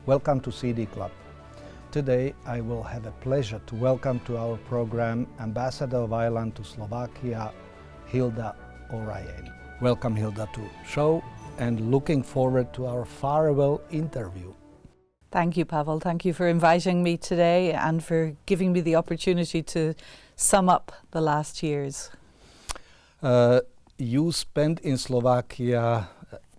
Welcome to CD Klub. Today I will have a pleasure to welcome to our program Ambassador of Ireland to Slovakia, Hilda or Riain. Welcome Hilda to show and looking forward to our farewell interview. Thank you, Pavol. Thank you for inviting me today and for giving me the opportunity to sum up the last years. You spent in Slovakia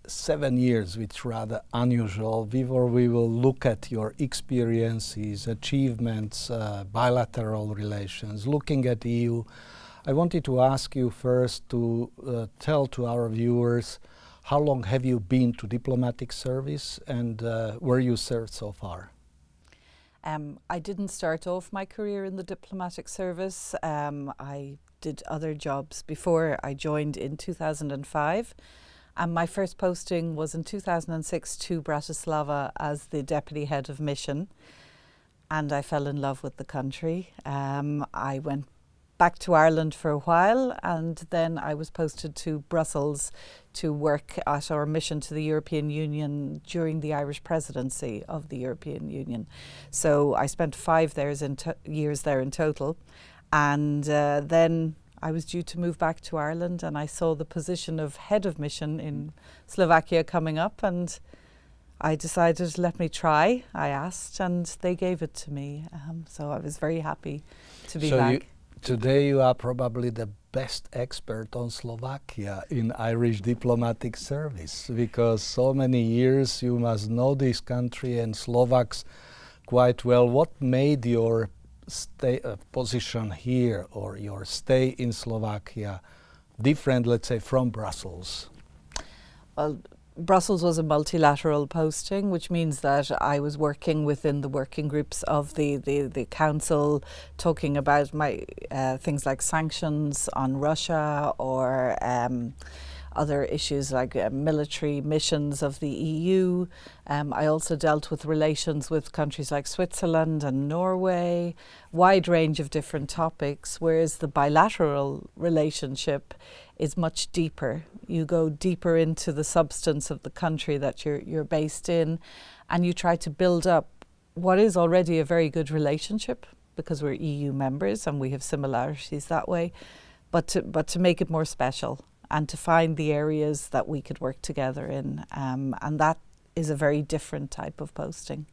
7 years, which is rather unusual. Before we will look at your experiences, achievements, bilateral relations, looking at EU, I wanted to ask you first to tell to our viewers how long have you been to diplomatic service and where you served so far? I didn't start off my career in the diplomatic service. I did other jobs before I joined in 2005. And my first posting was in 2006 to Bratislava as the deputy head of mission. And I fell in love with the country. I went back to Ireland for a while, and then I was posted to Brussels to work at our mission to the European Union during the Irish presidency of the European Union. So I spent 5 years there in total, and then I was due to move back to Ireland, and I saw the position of head of mission in Slovakia coming up, and I decided, let me try. I asked, and they gave it to me. So I was very happy to be back. Today you are probably the best expert on Slovakia in Irish diplomatic service, because so many years you must know this country and Slovaks quite well. What made your position here or your stay in Slovakia different, let's say, from Brussels? Well, Brussels was a multilateral posting, which means that I was working within the working groups of the council, talking about my things like sanctions on Russia or other issues like military missions of the EU. I also dealt with relations with countries like Switzerland and Norway, wide range of different topics, whereas the bilateral relationship is much deeper. You go deeper into the substance of the country that you're based in, and you try to build up what is already a very good relationship, because we're EU members and we have similarities that way, but to make it more special and to find the areas that we could work together in, and that is a very different type of posting.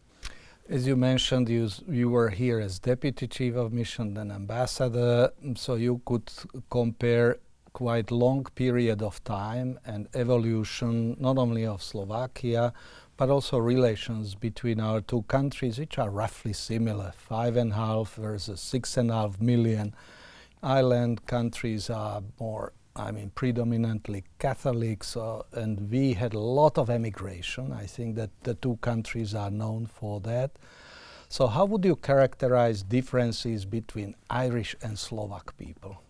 As you mentioned, you were here as Deputy Chief of Mission, then Ambassador, so you could compare quite long period of time and evolution, not only of Slovakia, but also relations between our two countries, which are roughly similar, 5.5 versus 6.5 million. Island countries are more, predominantly Catholics, and we had a lot of emigration. I think that the two countries are known for that. So how would you characterize differences between Irish and Slovak people?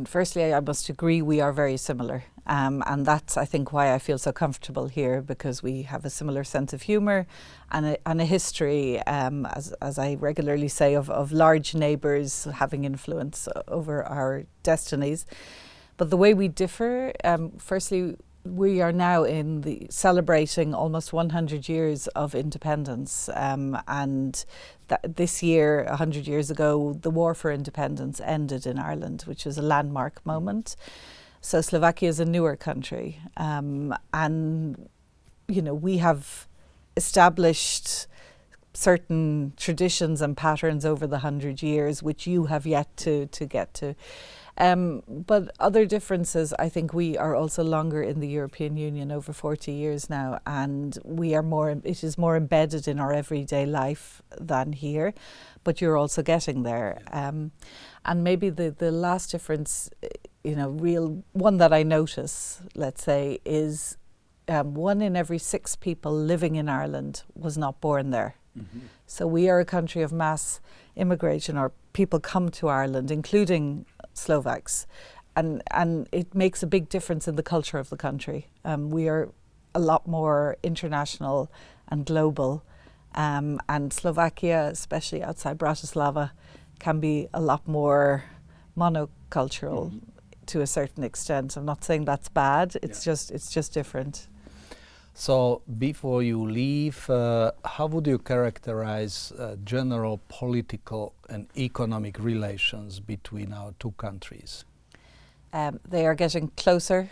Firstly, I must agree we are very similar, and that's, I think, why I feel so comfortable here, because we have a similar sense of humour and a history, as I regularly say, of large neighbours having influence over our destinies. But the way we differ, firstly, we are now celebrating almost 100 years of independence, and this year, 100 years ago, the war for independence ended in Ireland, which was a landmark moment. So Slovakia is a newer country, and we have established certain traditions and patterns over the 100 years, which you have yet to get to. But other differences, I think we are also longer in the European Union, over 40 years now, and it is more embedded in our everyday life than here, but you're also getting there. And maybe the last difference, real one that I notice, let's say, is 1 in every 6 people living in Ireland was not born there. Mm-hmm. So we are a country of mass immigration, or people come to Ireland, including Slovaks, and it makes a big difference in the culture of the country. We are a lot more international and global, and Slovakia, especially outside Bratislava, can be a lot more monocultural to a certain extent. I'm not saying that's bad, it's just different. So before you leave, how would you characterize general political and economic relations between our two countries? They are getting closer.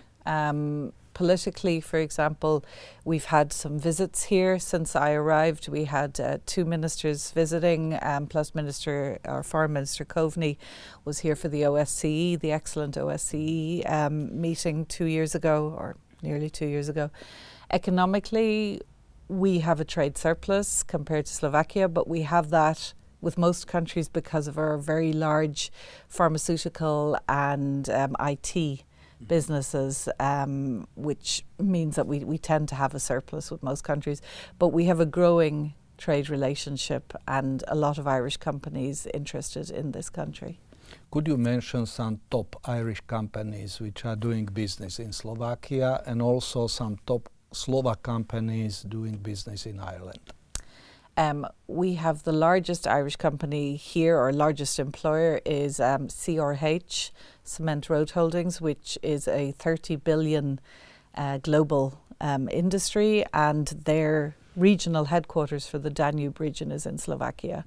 Politically, for example, we've had some visits here since I arrived. We had 2 ministers visiting, plus Foreign Minister Coveney was here for the OSCE, the excellent OSCE meeting 2 years ago, or nearly 2 years ago. Economically, we have a trade surplus compared to Slovakia, but we have that with most countries because of our very large pharmaceutical and IT businesses, which means that we tend to have a surplus with most countries. But we have a growing trade relationship and a lot of Irish companies interested in this country. Could you mention some top Irish companies which are doing business in Slovakia and also some top Slovak companies doing business in Ireland? We have the largest Irish company here, or largest employer is CRH, Cement Road Holdings, which is a 30 billion global industry, and their regional headquarters for the Danube region is in Slovakia.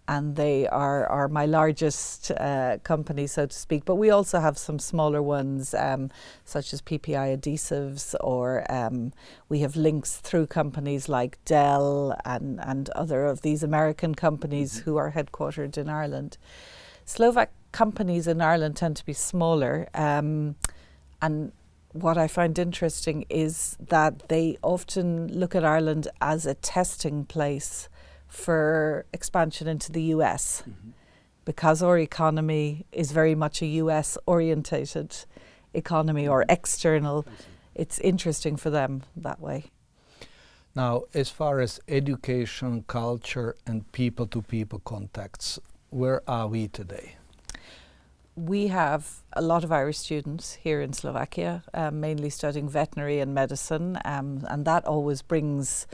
And they are my largest company, so to speak. But we also have some smaller ones, such as PPI Adhesives, or we have links through companies like Dell and other of these American companies who are headquartered in Ireland. Slovak companies in Ireland tend to be smaller, and what I find interesting is that they often look at Ireland as a testing place for expansion into the US, because our economy is very much a US orientated economy, or external. It's interesting for them that way. Now, as far as education, culture and people-to-people contacts, where are we today? We have a lot of Irish students here in Slovakia, mainly studying veterinary and medicine, and that always brings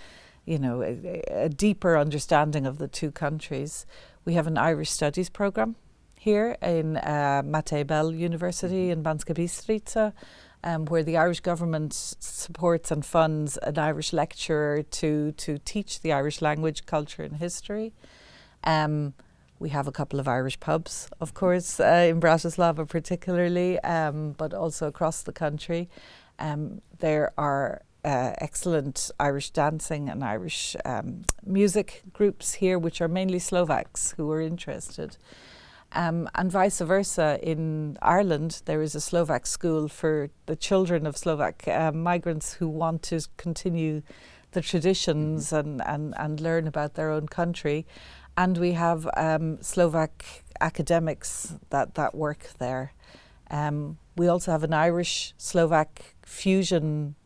a deeper understanding of the two countries. We have an Irish Studies programme here in Matej Bell University in Banska Bystrica, where the Irish government supports and funds an Irish lecturer to teach the Irish language, culture and history. We have a couple of Irish pubs, of course, in Bratislava particularly, but also across the country. There are excellent Irish dancing and Irish music groups here, which are mainly Slovaks who are interested. And vice versa, in Ireland there is a Slovak school for the children of Slovak migrants who want to continue the traditions and learn about their own country. And we have Slovak academics that work there. We also have an Irish-Slovak fusion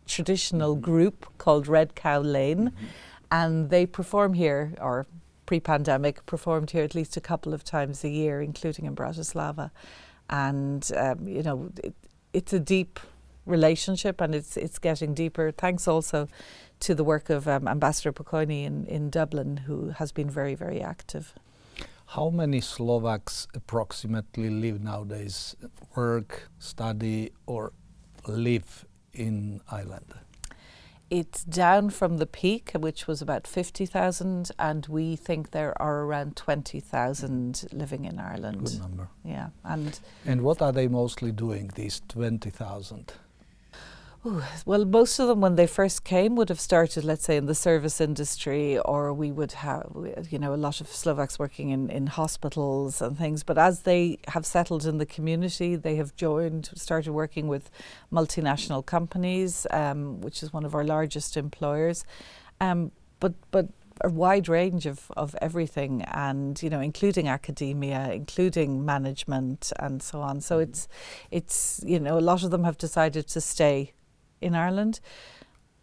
traditional group called Red Cow Lane, and they perform here, or pre-pandemic performed here at least a couple of times a year, including in Bratislava. And it's a deep relationship, and it's getting deeper, thanks also to the work of Ambassador Pokojny in Dublin, who has been very, very active. How many Slovaks approximately live nowadays, work, study or live in Ireland? It's down from the peak, which was about 50,000, and we think there are around 20,000 living in Ireland. Good number. Yeah. And what are they mostly doing, these 20,000? Well, most of them, when they first came, would have started, let's say, in the service industry, or we would have, a lot of Slovaks working in hospitals and things. But as they have settled in the community, they have started working with multinational companies, which is one of our largest employers. But a wide range of everything, and including academia, including management, and so on. So it's a lot of them have decided to stay in Ireland.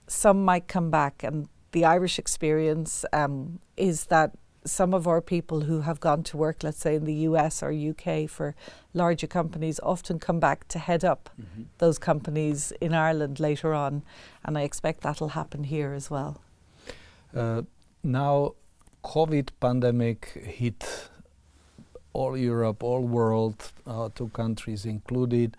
Some might come back, and the Irish experience is that some of our people who have gone to work, let's say in the US or UK for larger companies, often come back to head up those companies in Ireland later on, and I expect that'll happen here as well. Now, COVID pandemic hit all Europe, all world, two countries included.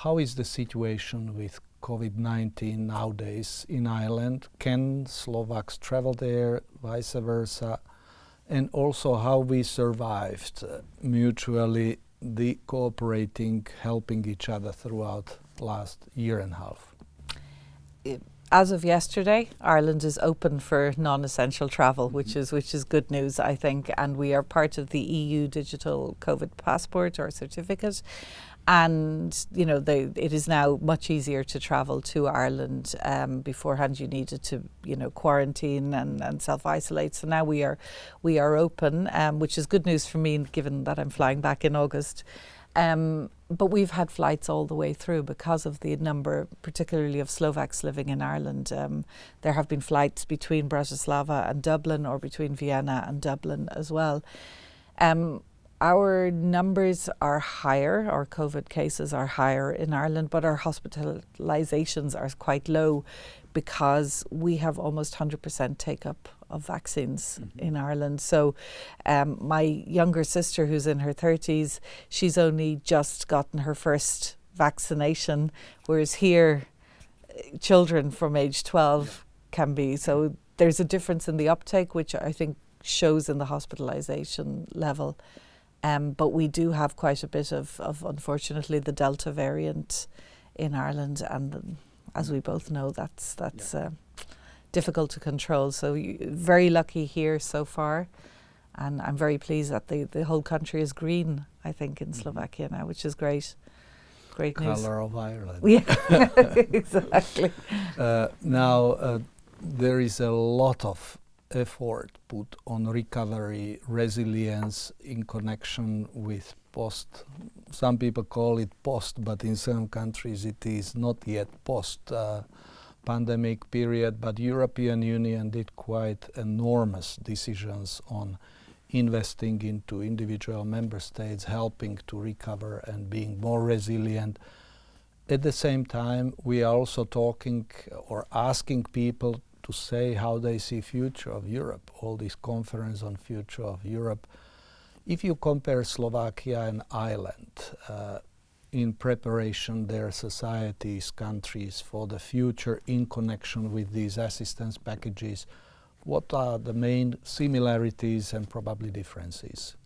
How is the situation with COVID-19 nowadays in Ireland? Can Slovaks travel there, vice versa? And also how we survived mutually, the cooperating, helping each other throughout last year and a half. As of yesterday, Ireland is open for non-essential travel, which is good news, I think, and we are part of the EU digital COVID passport or certificate. And it is now much easier to travel to Ireland. Beforehand, you needed to quarantine and self-isolate. So now we are open, which is good news for me, given that I'm flying back in August. But we've had flights all the way through because of the number, particularly of Slovaks living in Ireland. There have been flights between Bratislava and Dublin, or between Vienna and Dublin as well. Our numbers are higher, our COVID cases are higher in Ireland, but our hospitalizations are quite low because we have almost 100% take-up of vaccines in Ireland. So my younger sister, who's in her 30s, she's only just gotten her first vaccination, whereas here, children from age 12 can be. So there's a difference in the uptake, which I think shows in the hospitalization level. But we do have quite a bit of unfortunately, the Delta variant in Ireland, and as we both know, that's difficult to control. So very lucky here so far, and I'm very pleased that the whole country is green, I think, in Slovakia now, which is great. Great news. Colour of Ireland. Yeah, exactly. Now, there is a lot of effort put on recovery, resilience in connection with some people call it post, but in some countries it is not yet post pandemic period, but European Union did quite enormous decisions on investing into individual member states, helping to recover and being more resilient. At the same time, we are also talking or asking people to say how they see future of Europe, all this conference on future of Europe. If you compare Slovakia and Ireland in preparation their societies, countries for the future in connection with these assistance packages, what are the main similarities and probably differences?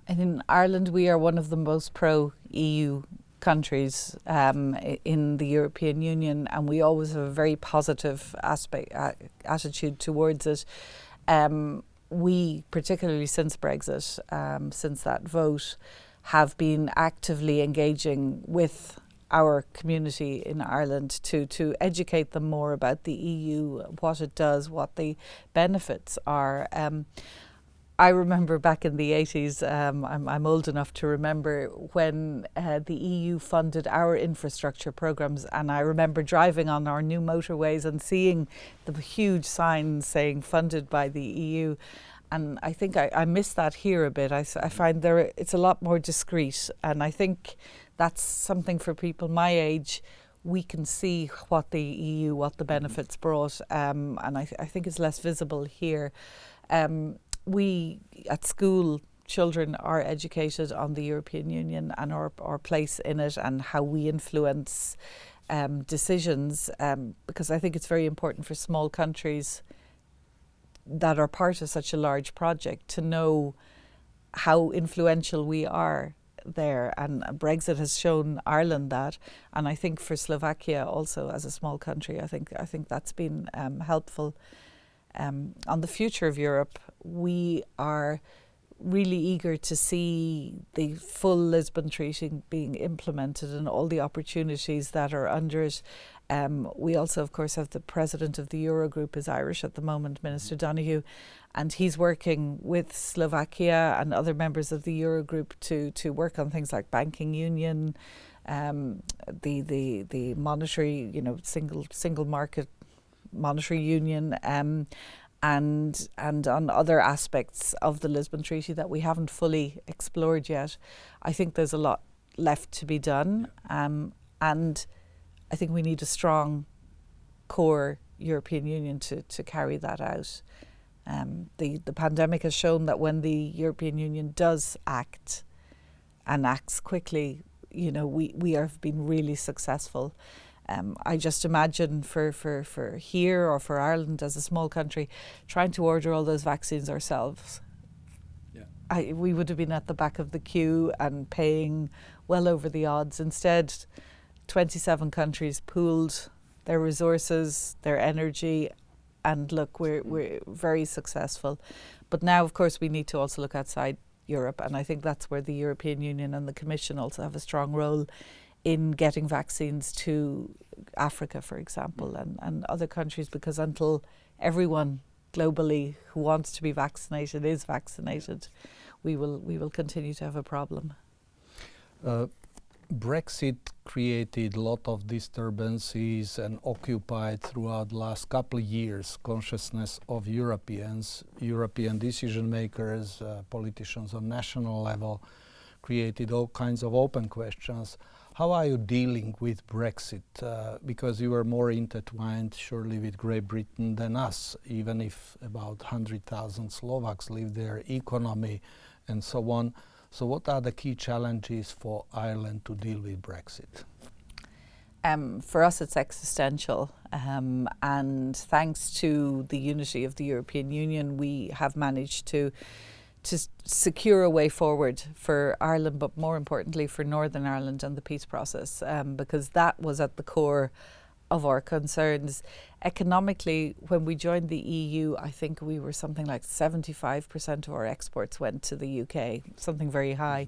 In Ireland, we are one of the most pro-EU countries in the European Union, and we always have a very positive attitude towards it. We, particularly since Brexit, since that vote, have been actively engaging with our community in Ireland to educate them more about the EU, what it does, what the benefits are. I remember back in the 80s, I'm old enough to remember when the EU funded our infrastructure programmes, and I remember driving on our new motorways and seeing the huge signs saying funded by the EU. And I think I miss that here a bit. I find it's a lot more discreet, and I think that's something for people my age. We can see what the EU, what the benefits brought, and I think it's less visible here. We, at school, children are educated on the European Union and our place in it and how we influence decisions, because I think it's very important for small countries that are part of such a large project to know how influential we are there. And Brexit has shown Ireland that, and I think for Slovakia also, as a small country, I think that's been helpful. On the future of Europe, we are really eager to see the full Lisbon Treaty being implemented and all the opportunities that are under it. We also, of course, have the president of the Eurogroup is Irish at the moment, Minister Donoghue, and he's working with Slovakia and other members of the Eurogroup to work on things like banking union, the monetary, single market monetary union, and on other aspects of the Lisbon Treaty that we haven't fully explored yet. I think there's a lot left to be done, and I think we need a strong core European Union to carry that out. The pandemic has shown that when the European Union does act and acts quickly, we have been really successful. I just imagine for here or for Ireland as a small country, trying to order all those vaccines ourselves. We would have been at the back of the queue and paying well over the odds. Instead, 27 countries pooled their resources, their energy, and look, we're very successful. But now, of course, we need to also look outside Europe, and I think that's where the European Union and the Commission also have a strong role in getting vaccines to Africa, for example, and other countries, because until everyone globally who wants to be vaccinated is vaccinated, we will continue to have a problem. Brexit created a lot of disturbances and occupied throughout the last couple of years consciousness of Europeans, European decision makers, politicians on national level, created all kinds of open questions. How are you dealing with Brexit? Because you are more intertwined surely with Great Britain than us, even if about 100,000 Slovaks live there, economy and so on. So what are the key challenges for Ireland to deal with Brexit? For us, it's existential. And thanks to the unity of the European Union, we have managed to secure a way forward for Ireland, but more importantly for Northern Ireland and the peace process, because that was at the core of our concerns. Economically, when we joined the EU, I think we were something like 75% of our exports went to the UK, something very high.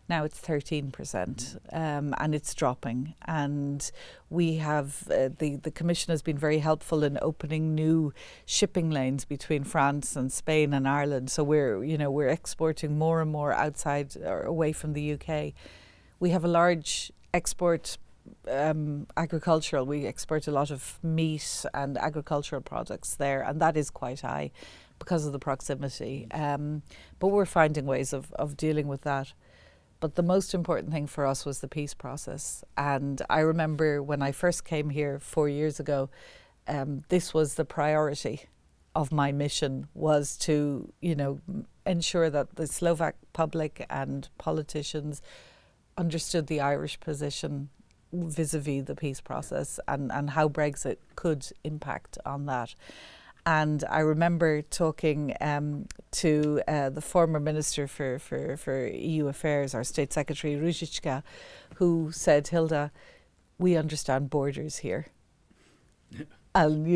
Now it's 13%, and it's dropping. And we have, the Commission has been very helpful in opening new shipping lanes between France and Spain and Ireland. So we're exporting more and more outside or away from the UK. We have a large export agricultural. We export a lot of meat and agricultural products there, and that is quite high because of the proximity. But we're finding ways of dealing with that. But the most important thing for us was the peace process. And I remember when I first came here 4 years ago, this was the priority of my mission, was to, ensure that the Slovak public and politicians understood the Irish position vis-a-vis the peace process and how Brexit could impact on that. And I remember talking to the former Minister for EU Affairs, our State Secretary Ruzicka, who said, Hilda, we understand borders here. Yeah. And,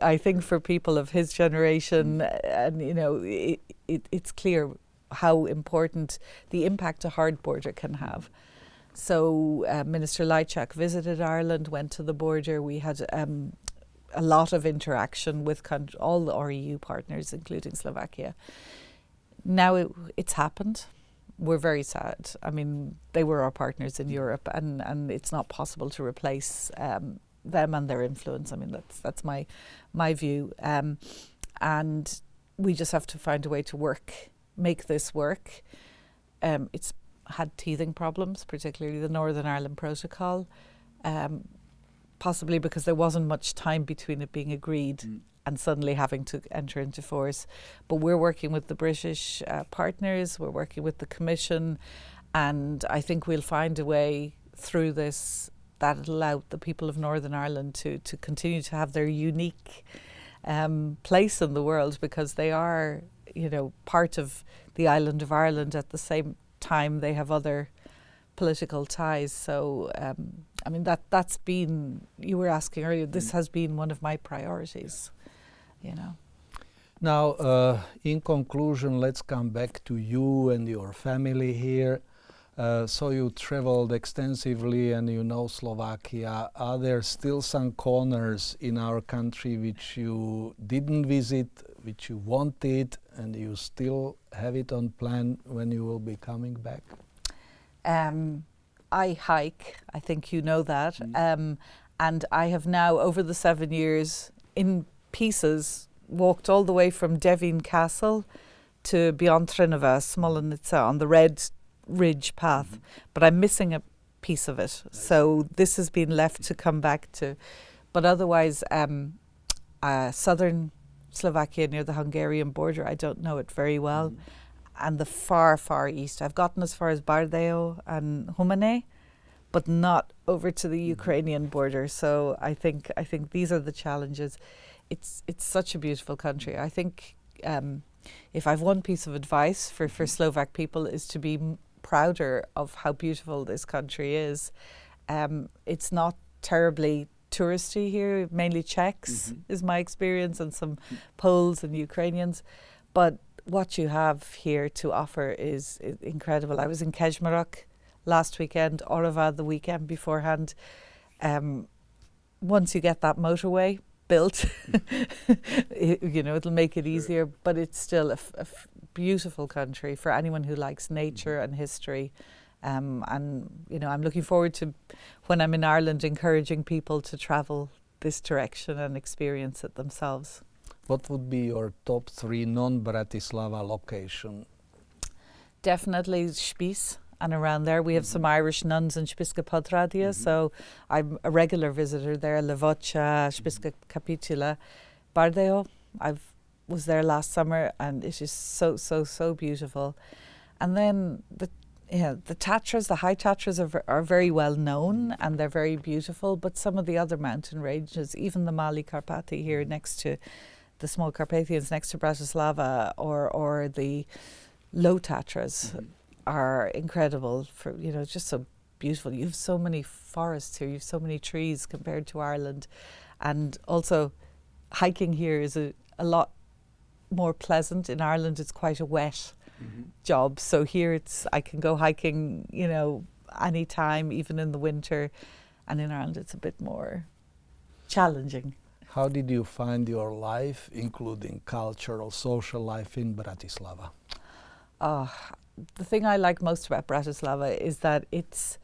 I think for people of his generation, and, it's clear how important the impact a hard border can have. So Minister Lajčák visited Ireland, went to the border. We had a lot of interaction with all our EU partners, including Slovakia. Now it's happened. We're very sad. I mean, they were our partners in Europe, and it's not possible to replace them and their influence. I mean, that's my view. And we just have to find a way to make this work. It's had teething problems, particularly the Northern Ireland Protocol, possibly because there wasn't much time between it being agreed and suddenly having to enter into force. But we're working with the British partners, we're working with the Commission, and I think we'll find a way through this that'll allow the people of Northern Ireland to continue to have their unique place in the world, because they are, part of the island of Ireland. At the same time, they have other political ties. So, I mean, that's been, you were asking earlier, this has been one of my priorities, Now, in conclusion, let's come back to you and your family here. So you traveled extensively and you know Slovakia. Are there still some corners in our country which you didn't visit, which you wanted, and you still have it on plan when you will be coming back? I hike, I think you know that, and I have now, over the 7 years, in pieces, walked all the way from Devin Castle to beyond Trinova, Smolenica, on the Red Ridge path, but I'm missing a piece of it. So this has been left to come back to. But otherwise, southern Slovakia near the Hungarian border, I don't know it very well. And the far, far east. I've gotten as far as Bardeo and Humane, but not over to the Ukrainian border. So I think these are the challenges. It's such a beautiful country. I think if I've one piece of advice for Slovak people is to be prouder of how beautiful this country is. It's not terribly touristy here, mainly Czechs is my experience, and some Poles and Ukrainians. But what you have here to offer is incredible. I was in Kežmarok last weekend, Orava the weekend beforehand. Once you get that motorway built, it'll make it easier, but it's still a beautiful country for anyone who likes nature and history. And I'm looking forward to, when I'm in Ireland, encouraging people to travel this direction and experience it themselves. What would be your top 3 non-Bratislava location? Definitely Spiš and around there. We have some Irish nuns in Spišská Podradia, so I'm a regular visitor there. Levoča, Spišská Kapitula, Bardeo. I was there last summer, and it is so beautiful. And then the Tatras, the high Tatras are very well known, and they're very beautiful, but some of the other mountain ranges, even the Mali Karpaty here next to the small Carpathians next to Bratislava, or the low Tatras are incredible for, just so beautiful. You have so many forests here, you have so many trees compared to Ireland. And also hiking here is a lot more pleasant. In Ireland it's quite a wet job. So here I can go hiking, any time, even in the winter. And in Ireland it's a bit more challenging. How did you find your life, including cultural, social life in Bratislava? The thing I like most about Bratislava is that it's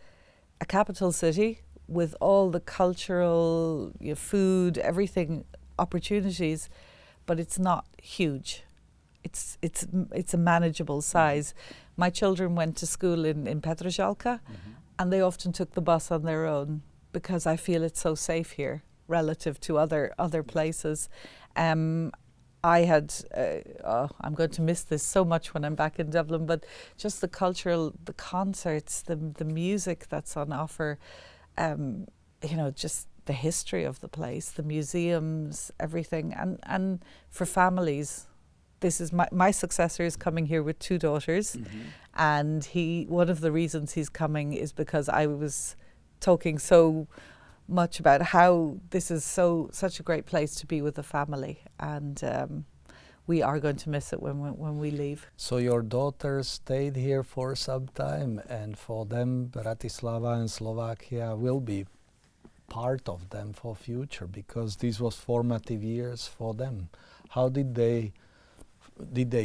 a capital city with all the cultural, food, everything, opportunities, but it's not huge. It's a manageable size. My children went to school in Petržalka, and they often took the bus on their own because I feel it's so safe here relative to other places. I had, I'm going to miss this so much when I'm back in Dublin, but just the concerts, the music that's on offer, just the history of the place, the museums, everything. And for families, this is my successor is coming here with 2 daughters, and one of the reasons he's coming is because I was talking so much about how this is such a great place to be with the family, and we are going to miss it when we leave. So your daughters stayed here for some time, and for them Bratislava and Slovakia will be part of them for future, because this was formative years for them. How did they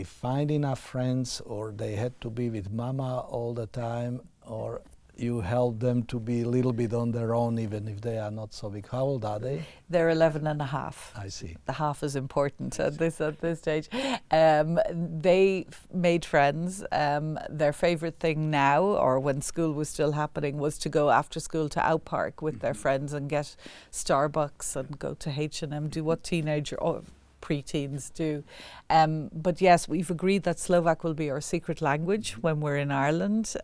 find enough friends, or they had to be with mama all the time, or you help them to be a little bit on their own, even if they are not so big? How old are they? They're 11 and a half. I see. The half is important at this stage. They made friends. Their favourite thing now, or when school was still happening, was to go after school to Out Park with their friends and get Starbucks and go to H&M, do what teenager or pre-teens do. But yes, we've agreed that Slovak will be our secret language when we're in Ireland,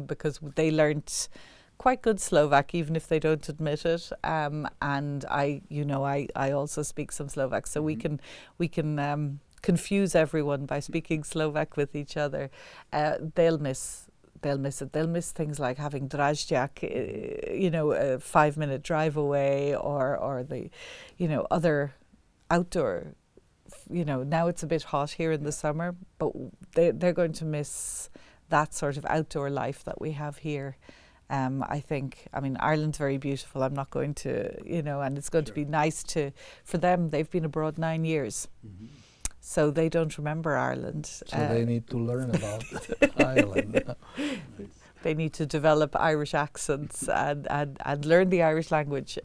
because they learnt quite good Slovak, even if they don't admit it. And I also speak some Slovak, so we can confuse everyone by speaking Slovak with each other. They'll miss it. They'll miss things like having Dražďák, a 5-minute drive away, or the, other outdoor. Now it's a bit hot here in the summer, but they're going to miss that sort of outdoor life that we have here. I mean, Ireland's very beautiful. I'm not going to, and it's going to be nice for them. They've been abroad 9 years, so they don't remember Ireland. So they need to learn about Ireland. They need to develop Irish accents and learn the Irish language.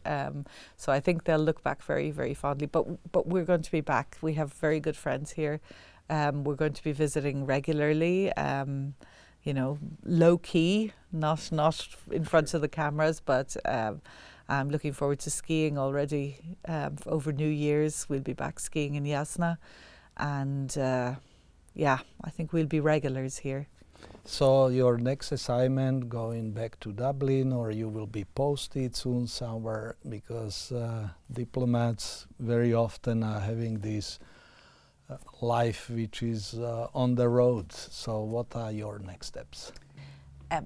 So I think they'll look back very, very fondly. But we're going to be back. We have very good friends here. We're going to be visiting regularly. Low key, not in front of the cameras, but I'm looking forward to skiing already. Over New Year's, we'll be back skiing in Jasna, and I think we'll be regulars here. So your next assignment going back to Dublin, or you will be posted soon somewhere, because diplomats very often are having this life which is on the road. So what are your next steps? I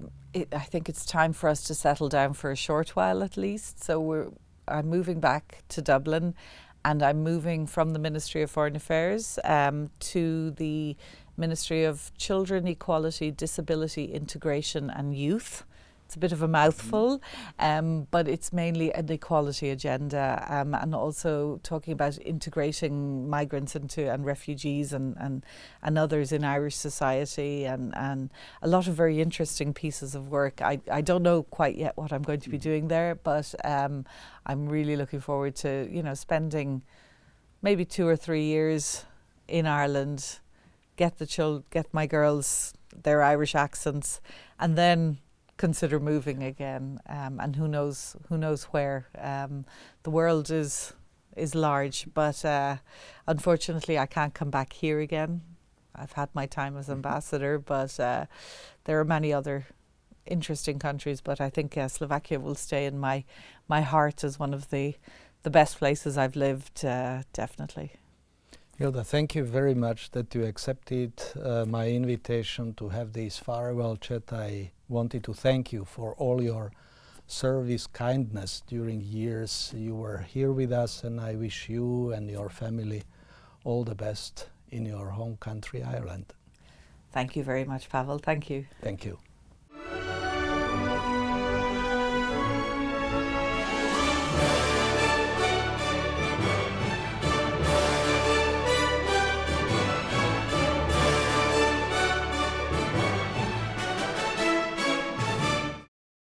think it's time for us to settle down for a short while at least. So I'm moving back to Dublin, and I'm moving from the Ministry of Foreign Affairs to the Ministry of Children, Equality, Disability, Integration and Youth. It's a bit of a mouthful, but it's mainly an equality agenda, and also talking about integrating migrants into and refugees and others in Irish society, and a lot of very interesting pieces of work. I don't know quite yet what I'm going to be doing there, but I'm really looking forward to spending maybe 2 or 3 years in Ireland, get my girls their Irish accents, and then consider moving again, and who knows where. The world is large, but unfortunately I can't come back here again. I've had my time as ambassador, but there are many other interesting countries, but I think Slovakia will stay in my heart as one of the best places I've lived, definitely. Hilda, thank you very much that you accepted my invitation to have this farewell chat. I wanted to thank you for all your service, kindness during years you were here with us, and I wish you and your family all the best in your home country, Ireland. Thank you very much, Pavol. Thank you. Thank you.